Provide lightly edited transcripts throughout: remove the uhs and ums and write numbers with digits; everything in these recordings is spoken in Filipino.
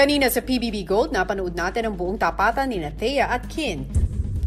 Kanina sa PBB Gold, napanood natin ang buong tapatan ni Thea at Kin.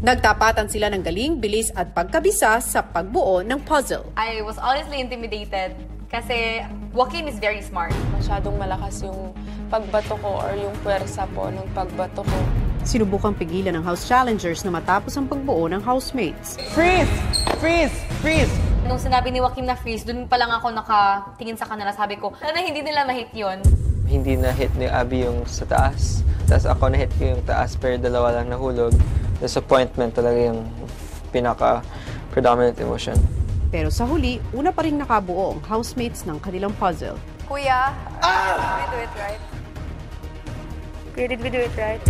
Nagtapatan sila ng galing, bilis at pagkabisa sa pagbuo ng puzzle. I was honestly intimidated kasi Joaquin is very smart. Masyadong malakas yung pagbato ko or yung puwersa po ng pagbato ko. Sinubukang pigilan ng house challengers na matapos ang pagbuo ng housemates. Freeze! Freeze! Freeze! Nung sinabi ni Joaquin na freeze, dun pa lang ako nakatingin sa kanila. Sabi ko, sana hindi nila ma-hit yun. Hindi na-hit ni Abby yung sa taas. Tapos ako na-hit ko yung taas pero dalawa lang nahulog. Disappointment talaga yung pinaka-predominant emotion. Pero sa huli, una pa rin nakabuo ang housemates ng kanilang puzzle. Kuya, did we do it right? Kuya, did we do it right?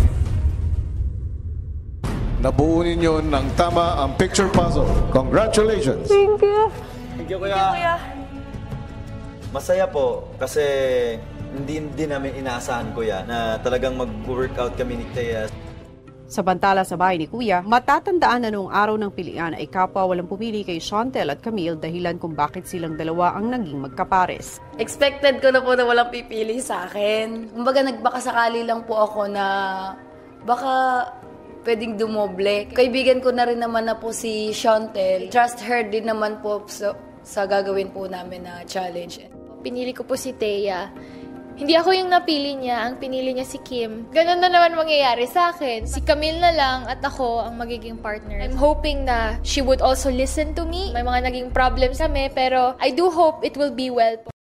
Nabuo ninyo ng tama ang picture puzzle. Congratulations! Thank you. Thank you, Kuya. Masaya po kasi hindi namin inaasahan, Kuya, na talagang mag-workout kami ni Thea. Samantala sa bahay ni Kuya, matatandaan na noong araw ng pilian ay kapwa walang pumili kay Chantel at Camille dahilan kung bakit silang dalawa ang naging magkapares. Expected ko na po na walang pipili sa akin. Kumbaga nagbakasakali lang po ako na baka pwedeng dumoble. Kaibigan ko na rin naman na po si Chantel. Trust her din naman po sa gagawin po namin na challenge. Pinili ko po si Thea. Hindi ako yung napili niya, ang pinili niya si Kim. Ganun na naman mangyayari sa akin. Si Camille na lang at ako ang magiging partner. I'm hoping na she would also listen to me. May mga naging problems kami, pero I do hope it will be well po.